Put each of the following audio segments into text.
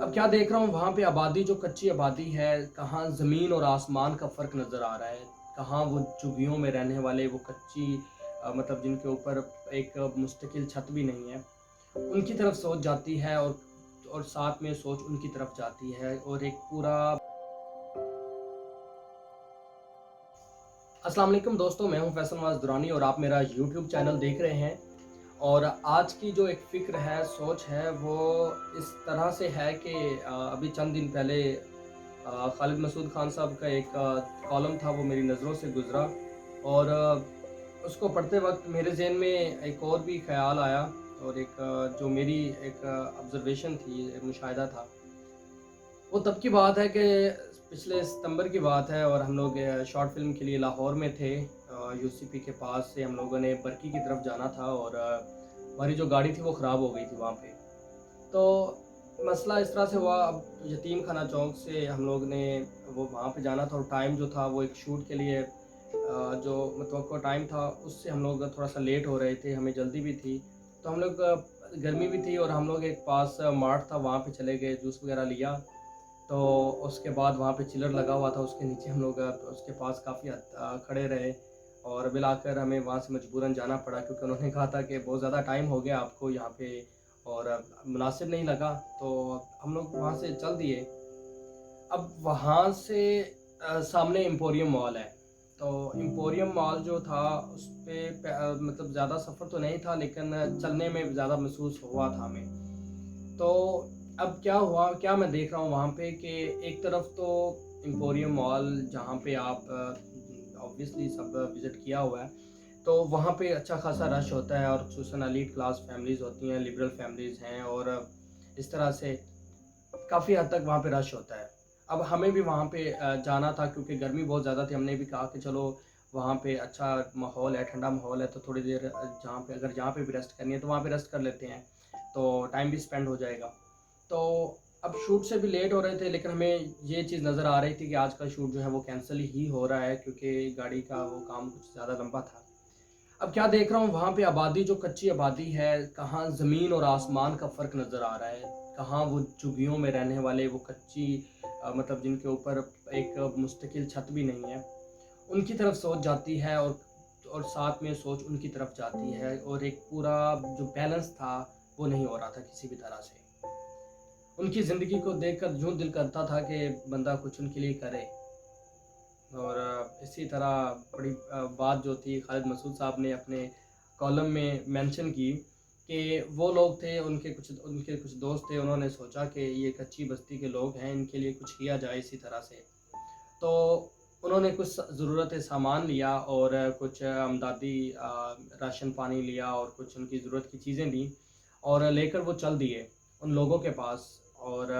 अब क्या देख रहा हूँ वहाँ पे आबादी, जो कच्ची आबादी है, कहाँ ज़मीन और आसमान का फ़र्क नज़र आ रहा है। कहाँ वो झुग्गियों में रहने वाले वो कच्ची मतलब जिनके ऊपर एक मुस्तकिल छत भी नहीं है, उनकी तरफ सोच जाती है और साथ में सोच उनकी तरफ जाती है और एक पूरा। अस्सलाम वालेकुम दोस्तों, मैं हूं फैसल नवाज़ दुरानी और आप मेरा यूट्यूब चैनल देख रहे हैं। और आज की जो एक फ़िक्र है, सोच है, वो इस तरह से है कि अभी चंद दिन पहले खालिद मसूद खान साहब का एक कॉलम था, वो मेरी नज़रों से गुज़रा। और उसको पढ़ते वक़्त मेरे ज़हन में एक और भी ख़्याल आया और एक जो मेरी एक ऑब्ज़र्वेशन थी, एक मुशाहिदा था। वो तब की बात है कि पिछले सितंबर की बात है और हम लोग शॉर्ट फ़िल्म के लिए लाहौर में थे। यूसीपी के पास से हम लोगों ने बरकी की तरफ जाना था और हमारी जो गाड़ी थी वो ख़राब हो गई थी वहाँ पे। तो मसला इस तरह से हुआ, अब यतीम खाना चौक से हम लोग ने वो वहाँ पे जाना था और टाइम जो था वो एक शूट के लिए जो मुतवक्का टाइम था उससे हम लोग थोड़ा-सा लेट हो रहे थे, हमें जल्दी भी थी। तो हम लोग गर्मी भी थी और हम लोग एक पास मार्ट था वहाँ पे चले गए, जूस वग़ैरह लिया। तो उसके बाद वहाँ पे चिलर लगा हुआ था, उसके नीचे हम लोग उसके पास काफ़ी खड़े रहे और बिल आखिर हमें वहाँ से मजबूरन जाना पड़ा, क्योंकि उन्होंने कहा था कि बहुत ज़्यादा टाइम हो गया आपको यहाँ पे और मुनासिब नहीं लगा, तो हम लोग वहाँ से चल दिए। अब वहाँ से सामने एम्पोरियम मॉल है, तो एम्पोरियम मॉल जो था उस पे मतलब ज़्यादा सफ़र तो नहीं था, लेकिन चलने में ज़्यादा महसूस हुआ था हमें। तो अब क्या हुआ, क्या मैं देख रहा हूँ वहाँ पे कि एक तरफ तो एम्पोरियम मॉल जहाँ पे आप ऑब्वियसली सब विज़िट किया हुआ है, तो वहाँ पे अच्छा खासा रश होता है और खुसूसन एलीट क्लास फैमिलीज़ होती हैं, लिबरल फैमिलीज़ हैं और इस तरह से काफ़ी हद तक वहाँ पे रश होता है। अब हमें भी वहाँ पे जाना था क्योंकि गर्मी बहुत ज़्यादा थी, हमने भी कहा कि चलो वहाँ पे अच्छा माहौल है, ठंडा माहौल है, तो थोड़ी देर जहाँ पे भी रेस्ट करनी है तो वहाँ पे रेस्ट कर लेते हैं, तो टाइम भी स्पेंड हो जाएगा। तो अब शूट से भी लेट हो रहे थे, लेकिन हमें ये चीज़ नज़र आ रही थी कि आज का शूट जो है वो कैंसल ही हो रहा है, क्योंकि गाड़ी का वो काम कुछ ज़्यादा लंबा था। अब क्या देख रहा हूँ वहाँ पे आबादी, जो कच्ची आबादी है, कहाँ ज़मीन और आसमान का फ़र्क नज़र आ रहा है। कहाँ वो झुग्गियों में रहने वाले वो कच्ची मतलब जिनके ऊपर एक मुस्तकिल छत भी नहीं है, उनकी तरफ सोच जाती है और साथ में सोच उनकी तरफ जाती है और एक पूरा जो बैलेंस था वो नहीं हो रहा था किसी भी तरह से। उनकी ज़िंदगी को देखकर यूँ दिल करता था कि बंदा कुछ उनके लिए करे। और इसी तरह बड़ी बात जो थी खालिद मसूद साहब ने अपने कॉलम में मेंशन की कि वो लोग थे, उनके कुछ दोस्त थे, उन्होंने सोचा कि ये कच्ची बस्ती के लोग हैं, इनके लिए कुछ किया जाए इसी तरह से। तो उन्होंने कुछ ज़रूरत सामान लिया और कुछ अमदादी राशन पानी लिया और कुछ उनकी ज़रूरत की चीज़ें ली और लेकर वो चल दिए उन लोगों के पास। और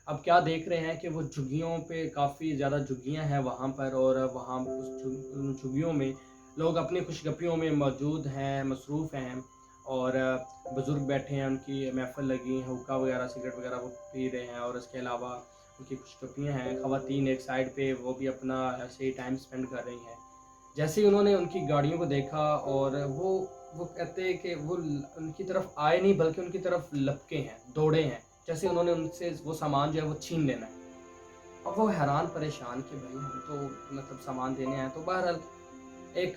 अब क्या देख रहे हैं कि वो झुग्गियों पे काफ़ी ज़्यादा झुग्गियाँ हैं वहाँ पर और वहाँ उन झुग्गियों में लोग अपनी खुशगपियों में मौजूद हैं, मसरूफ़ हैं और बुज़ुर्ग बैठे हैं, उनकी महफ़िल लगी है, हुक्का वगैरह, सिगरेट वगैरह वो पी रहे हैं और इसके अलावा उनकी खुशगपियाँ हैं। ख़वातीन एक साइड पे वो भी अपना ऐसे ही टाइम स्पेंड कर रही हैं। जैसे ही उन्होंने उनकी गाड़ियों को देखा और वो कहते हैं कि वो उनकी तरफ आए नहीं, बल्कि उनकी तरफ लपके हैं, दौड़े हैं, जैसे उन्होंने उनसे वो सामान जो है वो छीन लेना है। अब वो हैरान परेशान कि भाई हम तो मतलब सामान देने आए, तो बहरहाल एक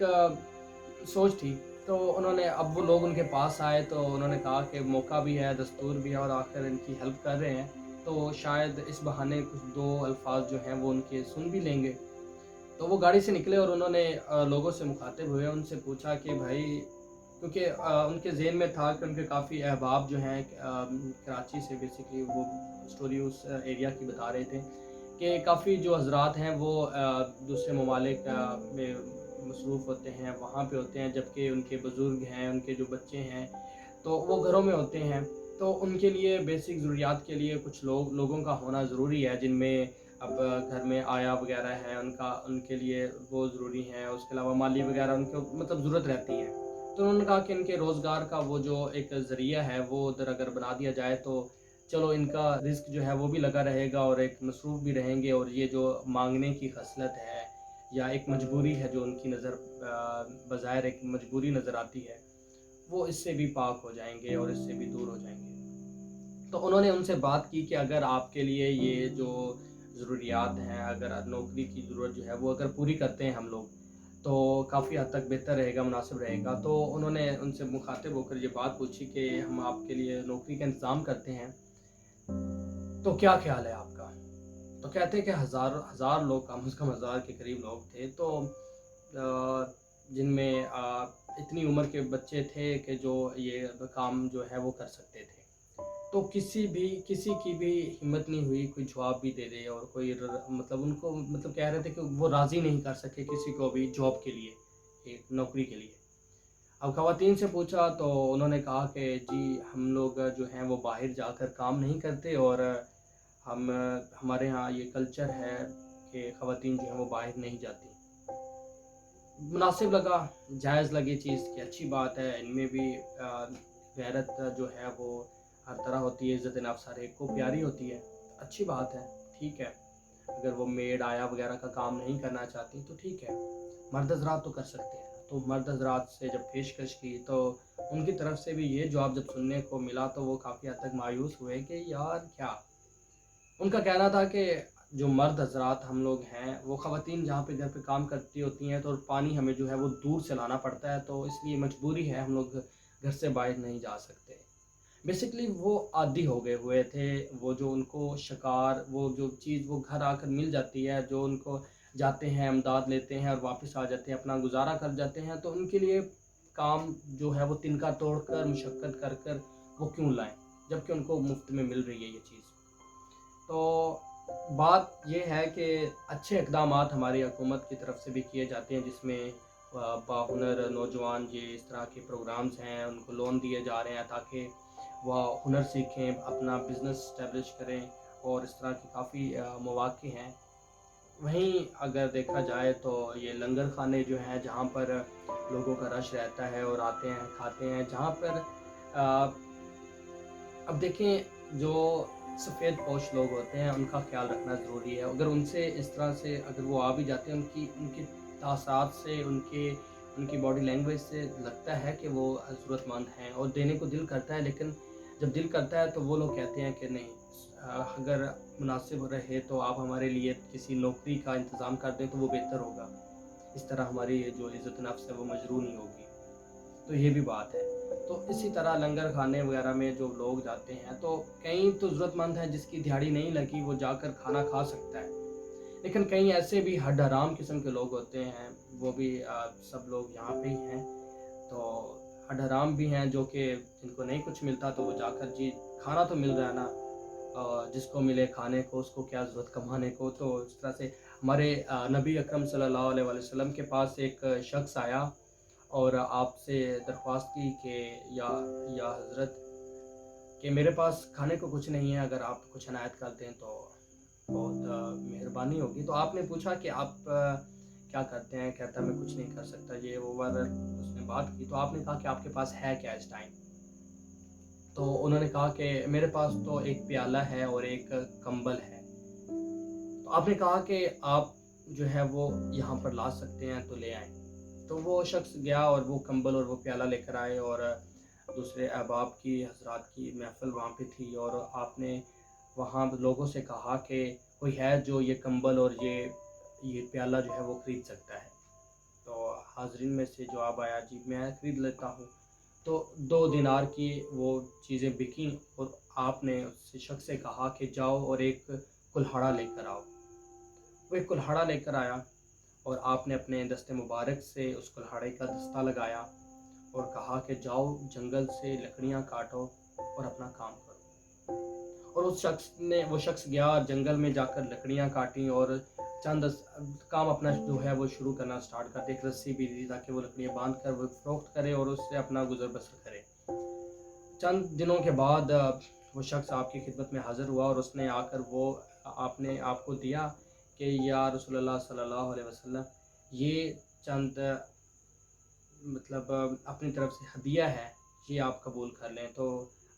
सोच थी। तो उन्होंने, अब वो लोग उनके पास आए तो उन्होंने कहा कि मौका भी है, दस्तूर भी है और आखिर इनकी हेल्प कर रहे हैं, तो शायद इस बहाने कुछ 2 अल्फाज जो हैं वो उनके सुन भी लेंगे। तो वो गाड़ी से निकले और उन्होंने लोगों से मुखातिब हुए, उनसे पूछा कि भाई, क्योंकि उनके ज़हन में था कि उनके काफ़ी अहबाब जो हैं कराची से, बेसिकली वो स्टोरी उस एरिया की बता रहे थे कि काफ़ी जो हज़रात हैं वो दूसरे ममालिक में मसरूफ़ होते हैं, वहाँ पे होते हैं, जबकि उनके बुज़ुर्ग हैं, उनके जो बच्चे हैं, तो वो घरों में होते हैं। तो उनके लिए बेसिक ज़रूरियात के लिए कुछ लोगों का होना ज़रूरी है, जिनमें अब घर में आया वगैरह है, उनके लिए वो ज़रूरी हैं, उसके अलावा माली वगैरह उनको मतलब ज़रूरत रहती है। तो उन्होंने कहा कि इनके रोज़गार का वो जो एक ज़रिया है वो उधर अगर बना दिया जाए तो चलो इनका रिज़्क जो है वो भी लगा रहेगा और एक मसरूफ़ भी रहेंगे, और ये जो माँगने की ख़सलत है या एक मजबूरी है जो उनकी बज़ाहिर एक मजबूरी नज़र आती है, वो इससे भी पाक हो जाएँगे और इससे भी दूर हो जाएँगे। تو انہوں نے ان سے بات کی کہ اگر آپ کے لیے یہ جو ضروریات ہیں، اگر نوکری کی ضرورت جو ہے وہ اگر پوری کرتے ہیں ہم لوگ، تو کافی حد تک بہتر رہے گا، مناسب رہے گا۔ تو انہوں نے ان سے مخاطب ہو کر یہ بات پوچھی کہ ہم آپ کے لیے نوکری کا انتظام کرتے ہیں، تو کیا خیال ہے آپ کا؟ تو کہتے ہیں کہ ہزار لوگ، کم از کم 1000 کے قریب لوگ تھے، تو جن میں اتنی عمر کے بچے تھے کہ جو یہ کام جو ہے وہ کر سکتے تھے۔ تو کسی کی بھی ہمت نہیں ہوئی کوئی جواب بھی دے دے، اور کوئی مطلب ان کو مطلب کہہ رہے تھے کہ وہ راضی نہیں کر سکے کسی کو بھی جاب کے لیے، ایک نوکری کے لیے۔ اب خواتین سے پوچھا تو انہوں نے کہا کہ جی ہم لوگ جو ہیں وہ باہر جا کر کام نہیں کرتے، اور ہمارے ہاں یہ کلچر ہے کہ خواتین جو ہیں وہ باہر نہیں جاتی۔ مناسب لگا، جائز لگی چیز کہ اچھی بات ہے، ان میں بھی غیرت جو ہے وہ ہر طرح ہوتی ہے، عزت نفس ہر ایک کو پیاری ہوتی ہے، اچھی بات ہے، ٹھیک ہے۔ اگر وہ میڈ آیا وغیرہ کا کام نہیں کرنا چاہتی تو ٹھیک ہے، مرد حضرات تو کر سکتے ہیں۔ تو مرد حضرات سے جب پیشکش کی تو ان کی طرف سے بھی یہ جواب جب سننے کو ملا تو وہ کافی حد تک مایوس ہوئے کہ یار کیا۔ ان کا کہنا تھا کہ جو مرد حضرات ہم لوگ ہیں، وہ خواتین جہاں پہ گھر پہ کام کرتی ہوتی ہیں تو پانی ہمیں جو ہے وہ دور سے لانا پڑتا ہے، تو اس لیے مجبوری ہے، ہم لوگ گھر سے باہر نہیں جا سکتے۔ بیسکلی وہ عادی ہو گئے ہوئے تھے، وہ جو ان کو شکار، وہ جو چیز وہ گھر آ کر مل جاتی ہے، جو ان کو جاتے ہیں امداد لیتے ہیں اور واپس آ جاتے ہیں، اپنا گزارا کر جاتے ہیں، تو ان کے لیے کام جو ہے وہ تنکا توڑ کر مشقت کر کر وہ کیوں لائیں، جبکہ ان کو مفت میں مل رہی ہے یہ چیز۔ تو بات یہ ہے کہ اچھے اقدامات ہماری حکومت کی طرف سے بھی کیے جاتے ہیں، جس میں باہنر نوجوان یہ اس طرح کے پروگرامز ہیں، ان کو لون دیے جا رہے ہیں تاکہ وہ ہنر سیکھیں، اپنا بزنس اسٹیبلش کریں، اور اس طرح کے کافی مواقع ہیں۔ وہیں اگر دیکھا جائے تو یہ لنگر خانے جو ہیں جہاں پر لوگوں کا رش رہتا ہے اور آتے ہیں کھاتے ہیں، جہاں پر اب دیکھیں جو سفید پوش لوگ ہوتے ہیں ان کا خیال رکھنا ضروری ہے۔ اگر ان سے اس طرح سے اگر وہ آ بھی جاتے ہیں، ان کی تاثرات سے، ان کی باڈی لینگویج سے لگتا ہے کہ وہ ضرورت مند ہیں اور دینے کو دل کرتا ہے، لیکن جب دل کرتا ہے تو وہ لوگ کہتے ہیں کہ نہیں، اگر مناسب رہے تو آپ ہمارے لیے کسی نوکری کا انتظام کر دیں تو وہ بہتر ہوگا، اس طرح ہماری جو عزت نفس ہے وہ مجروح نہیں ہوگی۔ تو یہ بھی بات ہے۔ تو اسی طرح لنگر کھانے وغیرہ میں جو لوگ جاتے ہیں تو کئی تو ضرورت مند ہیں جس کی دہاڑی نہیں لگی، وہ جا کر کھانا کھا سکتا ہے، لیکن کئی ایسے بھی ہڈ حرام قسم کے لوگ ہوتے ہیں، وہ بھی سب لوگ یہاں پہ ہی ہیں، تو ہڈ حرام بھی ہیں جو کہ جن کو نہیں کچھ ملتا تو وہ جا کر جی کھانا تو مل رہا ہے نا، جس کو ملے کھانے کو اس کو کیا ضرورت کمانے کو۔ تو اس طرح سے ہمارے نبی اکرم صلی اللہ علیہ وسلم کے پاس ایک شخص آیا اور آپ سے درخواست کی کہ یا حضرت کہ میرے پاس کھانے کو کچھ نہیں ہے، اگر آپ کچھ عنایت کر دیں تو بہت مہربانی ہوگی۔ تو آپ نے پوچھا کہ آپ کیا کرتے ہیں؟ کہتا میں کچھ نہیں کر سکتا، یہ اوور اس نے بات کی۔ تو آپ نے کہا کہ آپ کے پاس ہے کیا اس ٹائم؟ تو انہوں نے کہا کہ میرے پاس تو ایک پیالہ ہے اور ایک کمبل ہے۔ تو آپ نے کہا کہ آپ جو ہے وہ یہاں پر لا سکتے ہیں تو لے آئیں۔ تو وہ شخص گیا اور وہ کمبل اور وہ پیالہ لے کر آئے، اور دوسرے احباب کی حضرات کی محفل وہاں پہ تھی، اور آپ نے وہاں لوگوں سے کہا کہ کوئی ہے جو یہ کمبل اور یہ پیالہ جو ہے وہ خرید سکتا ہے؟ تو حاضرین میں سے جواب آیا جی میں خرید لیتا ہوں۔ تو 2 دینار کی وہ چیزیں بکیں، اور آپ نے اس شخص سے کہا کہ جاؤ اور ایک کلہاڑا لے کر آؤ۔ وہ ایک کلہاڑا لے کر آیا، اور آپ نے اپنے دست مبارک سے اس کلہاڑے کا دستہ لگایا اور کہا کہ جاؤ جنگل سے لکڑیاں کاٹو اور اپنا کام کرو۔ اور وہ شخص گیا جنگل میں جا کر لکڑیاں کاٹیں اور چند کام اپنا جو ہے وہ شروع کرنا سٹارٹ کر دے۔ ایک رسی بھی دی تاکہ وہ لکڑیاں باندھ کر وہ فروخت کرے اور اس سے اپنا گزر بسر کرے۔ چند دنوں کے بعد وہ شخص آپ کی خدمت میں حاضر ہوا، اور اس نے آ کر وہ آپ کو دیا کہ یا رسول اللہ صلی اللہ علیہ وسلم، یہ چند مطلب اپنی طرف سے ہدیہ ہے، یہ آپ قبول کر لیں۔ تو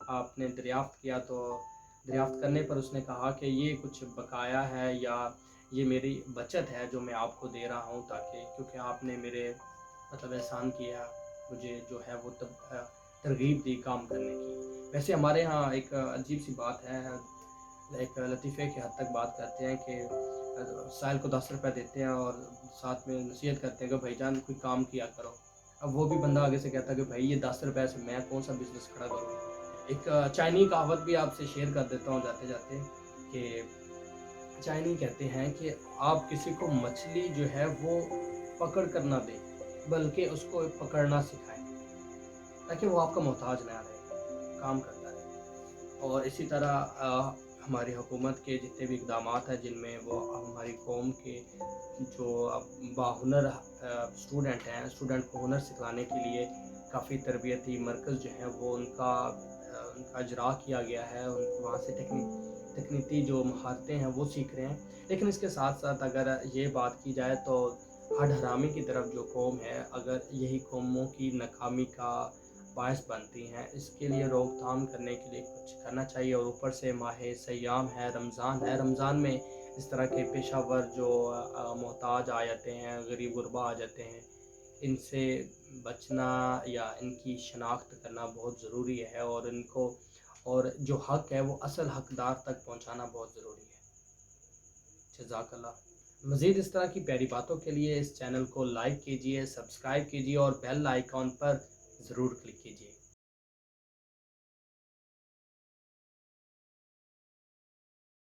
آپ نے دریافت کیا، تو دریافت کرنے پر اس نے کہا کہ یہ کچھ بقایا ہے یا یہ میری بچت ہے جو میں آپ کو دے رہا ہوں، تاکہ کیونکہ آپ نے میرے مطلب احسان کیا، مجھے جو ہے وہ तरगीब दी काम करने की। वैसे हमारे यहाँ एक अजीब सी बात है, एक लतीफ़े की हद तक बात करते हैं कि साहिल को 10 रुपए देते हैं और साथ में नसीहत करते हैं कि भाईजान कोई काम किया करो। अब वो भी बंदा आगे से कहता है कि भाई ये 10 रुपए से मैं कौन सा बिज़नेस खड़ा करूँ। एक चाइनी कहावत भी आपसे शेयर कर देता हूँ जाते-जाते कि चाइनी कहते हैं कि आप किसी को मछली जो है वो पकड़ कर ना दें, बल्कि उसको पकड़ना सिखाएँ, ताकि वो आपका मोहताज ना रहे, काम करता रहे। और इसी तरह हमारी हुकूमत के जितने भी इक़दामात हैं जिनमें वो हमारी कौम के जो बाहुनर स्टूडेंट हैं, स्टूडेंट को हुनर सिखाने के लिए काफ़ी तरबियती मरकज़ जो हैं वो उनका इजरा किया गया है। उनको वहाँ से तकनीकी जो महारतें हैं वो सीख रहे हैं। लेकिन इसके साथ-साथ अगर ये बात की जाए तो हड हरामी की तरफ जो कौम है, अगर यही कौमों की नाकामी का बायस बनती हैं, इसके लिए रोकथाम करने के लिए कुछ करना चाहिए। और ऊपर से माह सयाम है, रमज़ान में इस तरह के पेशावर जो मोहताज आ जाते हैं, गरीब गुरबा आ जाते हैं, इनसे बचना या इनकी शनाख्त करना बहुत ज़रूरी है, और इनको और जो हक़ है वो असल हकदार तक पहुँचाना बहुत ज़रूरी है। जज़ाकल्लाह। मज़ीद इस तरह की प्यारी बातों के लिए इस चैनल को लाइक कीजिए, सब्सक्राइब कीजिए और बेल आइकॉन पर ज़रूर क्लिक कीजिए।